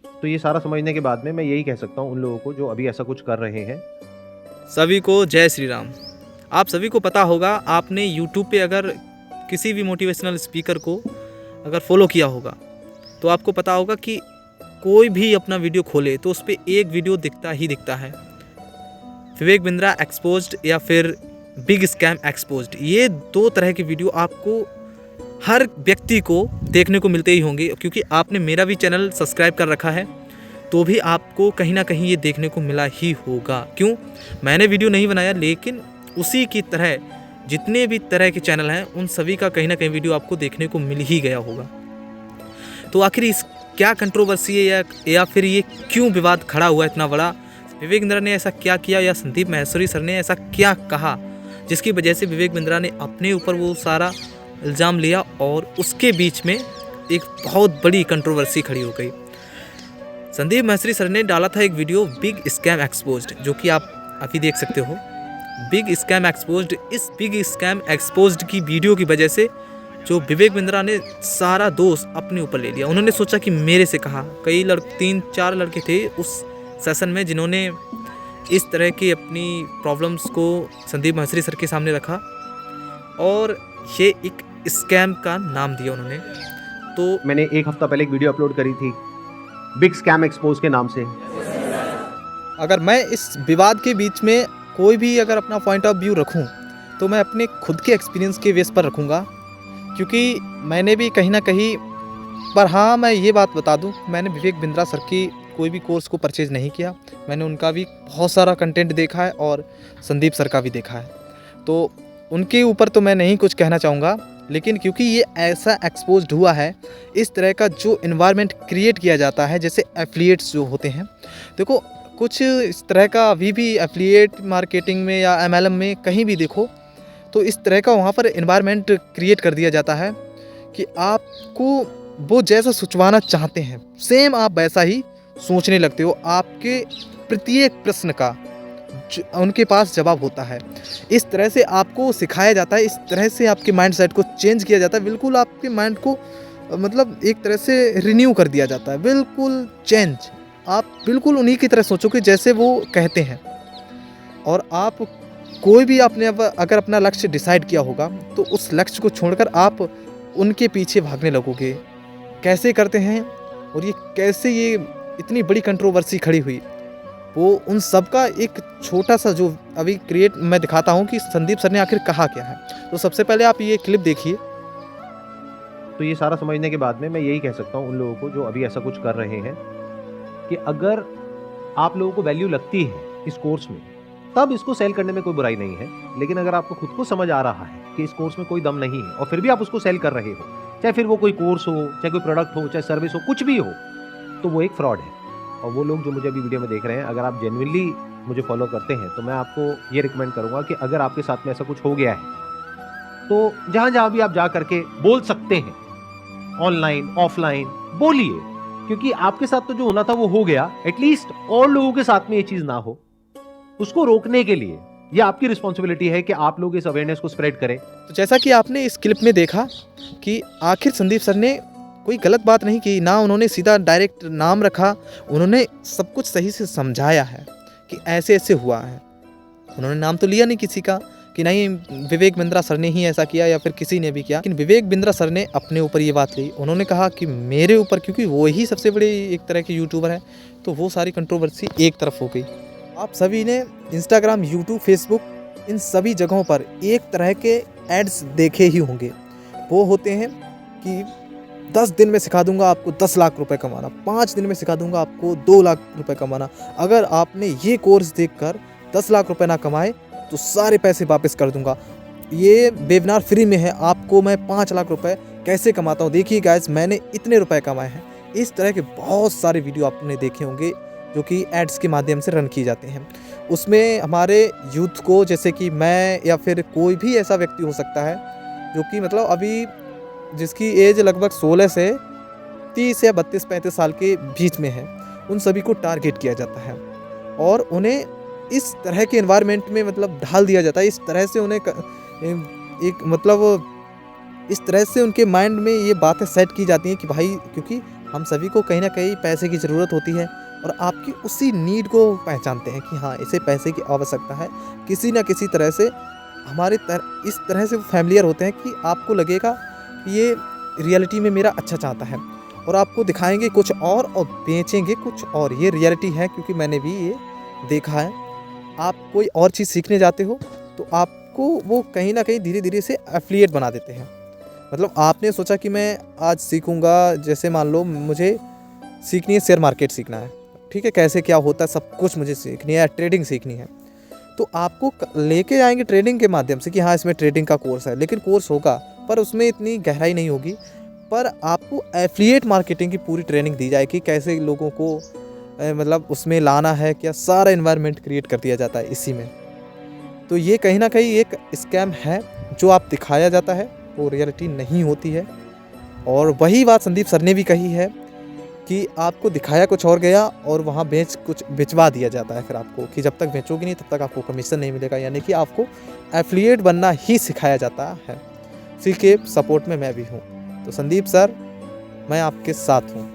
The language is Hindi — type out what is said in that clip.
तो ये सारा समझने के बाद में मैं यही कह सकता हूँ उन लोगों को जो अभी ऐसा कुछ कर रहे हैं। सभी को जय श्री राम। आप सभी को पता होगा, आपने यूट्यूब पे अगर किसी भी मोटिवेशनल स्पीकर को अगर फॉलो किया होगा तो आपको पता होगा कि कोई भी अपना वीडियो खोले तो उस पर एक वीडियो दिखता ही दिखता है, विवेक बिंद्रा एक्सपोज्ड या फिर बिग स्कैम एक्सपोज्ड। ये दो तरह की वीडियो आपको हर व्यक्ति को देखने को मिलते ही होंगे, क्योंकि आपने मेरा भी चैनल सब्सक्राइब कर रखा है तो भी आपको कहीं ना कहीं ये देखने को मिला ही होगा। क्यों? मैंने वीडियो नहीं बनाया, लेकिन उसी की तरह जितने भी तरह के चैनल हैं उन सभी का कहीं ना कहीं वीडियो आपको देखने को मिल ही गया होगा। तो आखिर इस क्या कंट्रोवर्सी है या फिर ये क्यों विवाद खड़ा हुआ इतना बड़ा? विवेक बिंद्रा ने ऐसा क्या किया या संदीप माहेश्वरी सर ने ऐसा क्या कहा जिसकी वजह से विवेक बिंद्रा ने अपने ऊपर वो सारा इल्ज़ाम लिया और उसके बीच में एक बहुत बड़ी कंट्रोवर्सी खड़ी हो गई। संदीप माहेश्वरी सर ने डाला था एक वीडियो बिग स्कैम एक्सपोज्ड, जो कि आप अभी देख सकते हो। बिग स्कैम एक्सपोज्ड, इस बिग स्कैम एक्सपोज्ड की वीडियो की वजह से जो विवेक बिंद्रा ने सारा दोष अपने ऊपर ले लिया। उन्होंने सोचा कि मेरे से कहा, कई 3-4 लड़के थे उस सेशन में जिन्होंने इस तरह की अपनी प्रॉब्लम्स को संदीप माहेश्वरी सर के सामने रखा और ये एक स्कैम का नाम दिया उन्होंने। तो मैंने एक हफ्ता पहले एक वीडियो अपलोड करी थी बिग स्कैम एक्सपोज के नाम से। अगर मैं इस विवाद के बीच में कोई भी अगर अपना पॉइंट ऑफ व्यू रखूं तो मैं अपने खुद के एक्सपीरियंस के बेस पर रखूंगा, क्योंकि मैंने भी कहीं ना कहीं पर हाँ, मैं ये बात बता दूं, मैंने विवेक बिंद्रा सर की कोई भी कोर्स को परचेज़ नहीं किया। मैंने उनका भी बहुत सारा कंटेंट देखा है और संदीप सर का भी देखा है, तो उनके ऊपर तो मैं नहीं कुछ कहना चाहूँगा। लेकिन क्योंकि ये ऐसा एक्सपोज्ड हुआ है, इस तरह का जो इन्वायरमेंट क्रिएट किया जाता है, जैसे एफिलिएट्स जो होते हैं, देखो कुछ इस तरह का अभी भी एफिलिएट मार्केटिंग में या एमएलएम में कहीं भी देखो तो इस तरह का वहाँ पर इन्वायरमेंट क्रिएट कर दिया जाता है कि आपको वो जैसा सोचवाना चाहते हैं सेम आप वैसा ही सोचने लगते हो। आपके प्रत्येक प्रश्न का उनके पास जवाब होता है। इस तरह से आपको सिखाया जाता है, इस तरह से आपके माइंड सेट को चेंज किया जाता है। बिल्कुल आपके माइंड को मतलब एक तरह से रिन्यू कर दिया जाता है, बिल्कुल चेंज। आप बिल्कुल उन्हीं की तरह सोचोगे जैसे वो कहते हैं। और आप कोई भी आपने अगर अपना लक्ष्य डिसाइड किया होगा तो उस लक्ष्य को छोड़कर आप उनके पीछे भागने लगोगे। कैसे करते हैं और ये कैसे ये इतनी बड़ी कंट्रोवर्सी खड़ी हुई, वो उन सब का एक छोटा सा जो अभी क्रिएट मैं दिखाता हूँ कि संदीप सर ने आखिर कहा क्या है। तो सबसे पहले आप ये क्लिप देखिए। तो ये सारा समझने के बाद में मैं यही कह सकता हूँ उन लोगों को जो अभी ऐसा कुछ कर रहे हैं कि अगर आप लोगों को वैल्यू लगती है इस कोर्स में तब इसको सेल करने में कोई बुराई नहीं है। लेकिन अगर आपको खुद को समझ आ रहा है कि इस कोर्स में कोई दम नहीं है और फिर भी आप उसको सेल कर रहे हो, चाहे फिर वो कोई कोर्स हो, चाहे कोई प्रोडक्ट हो, चाहे सर्विस हो, कुछ भी हो, तो वो एक फ्रॉड है। और वो लोग जो मुझे अभी वीडियो में देख रहे हैं, अगर आप जेन्युइनली मुझे फॉलो करते हैं तो मैं आपको ये रिकमेंड करूंगा कि अगर आपके साथ में ऐसा कुछ हो गया है तो जहां जहां भी आप जा करके बोल सकते हैं, ऑनलाइन ऑफलाइन बोलिए, क्योंकि आपके साथ तो जो होना था वो हो गया। एटलीस्ट और लोगों के साथ में ये चीज ना हो, उसको रोकने के लिए ये आपकी रिस्पॉन्सिबिलिटी है कि आप लोग इस अवेयरनेस को स्प्रेड करें। तो जैसा कि आपने इस क्लिप में देखा कि आखिर संदीप सर ने कोई गलत बात नहीं की ना, उन्होंने सीधा डायरेक्ट नाम रखा, उन्होंने सब कुछ सही से समझाया है कि ऐसे ऐसे हुआ है। उन्होंने नाम तो लिया नहीं किसी का कि नहीं विवेक बिंद्रा सर ने ही ऐसा किया या फिर किसी ने भी किया, लेकिन विवेक बिंद्रा सर ने अपने ऊपर ये बात ली। उन्होंने कहा कि मेरे ऊपर, क्योंकि वो ही सबसे बड़े एक तरह के यूट्यूबर हैं, तो वो सारी कंट्रोवर्सी एक तरफ हो गई। आप सभी ने इंस्टाग्राम, यूट्यूब, फेसबुक, इन सभी जगहों पर एक तरह के एड्स देखे ही होंगे। वो होते हैं कि 10 दिन में सिखा दूंगा आपको 10 लाख रुपए कमाना, 5 दिन में सिखा दूंगा आपको 2 लाख रुपए कमाना। अगर आपने ये कोर्स देखकर 10 लाख रुपए ना कमाए तो सारे पैसे वापस कर दूंगा। ये वेबिनार फ्री में है, आपको मैं 5 लाख रुपए कैसे कमाता हूँ, देखिए गाइस मैंने इतने रुपए कमाए हैं। इस तरह के बहुत सारे वीडियो आपने देखे होंगे जो कि एड्स के माध्यम से रन किए जाते हैं। उसमें हमारे यूथ को, जैसे कि मैं या फिर कोई भी ऐसा व्यक्ति हो सकता है जो कि मतलब अभी जिसकी एज लगभग 16 से 30 या 32-35 साल के बीच में है, उन सभी को टारगेट किया जाता है और उन्हें इस तरह के एनवायरनमेंट में मतलब ढाल दिया जाता है। इस तरह से उन्हें एक मतलब इस तरह से उनके माइंड में ये बातें सेट की जाती हैं कि भाई, क्योंकि हम सभी को कहीं ना कहीं पैसे की ज़रूरत होती है और आपकी उसी नीड को पहचानते हैं कि हाँ, इसे पैसे की आवश्यकता है। किसी ना किसी तरह से इस तरह से फैमिलियर होते हैं कि आपको लगेगा कि ये रियलिटी में मेरा अच्छा चाहता है, और आपको दिखाएंगे कुछ और बेचेंगे कुछ और। ये रियलिटी है, क्योंकि मैंने भी ये देखा है। आप कोई और चीज़ सीखने जाते हो तो आपको वो कहीं ना कहीं धीरे धीरे से एफिलिएट बना देते हैं। मतलब आपने सोचा कि मैं आज सीखूंगा, जैसे मान लो मुझे सीखनी है, शेयर मार्केट सीखना है, ठीक है, कैसे क्या होता है सब कुछ मुझे सीखनी है, ट्रेडिंग सीखनी है, तो आपको लेके आएंगे ट्रेडिंग के माध्यम से कि हाँ, इसमें ट्रेडिंग का कोर्स है। लेकिन कोर्स होगा पर उसमें इतनी गहराई नहीं होगी। पर आपको एफिलिएट मार्केटिंग की पूरी ट्रेनिंग दी जाएगी, कैसे लोगों को मतलब उसमें लाना है, क्या सारा इन्वायरमेंट क्रिएट कर दिया जाता है इसी में। तो ये कहीं ना कहीं एक स्कैम है, जो आप दिखाया जाता है वो रियलिटी नहीं होती है। और वही बात संदीप सर ने भी कही है कि आपको दिखाया कुछ और गया और वहाँ भिजवा दिया जाता है फिर आपको, कि जब तक बेचोगे नहीं तब तक आपको कमीशन नहीं मिलेगा। यानी कि आपको एफिलिएट बनना ही सिखाया जाता है। इसी के सपोर्ट में मैं भी हूँ। तो संदीप सर, मैं आपके साथ हूँ।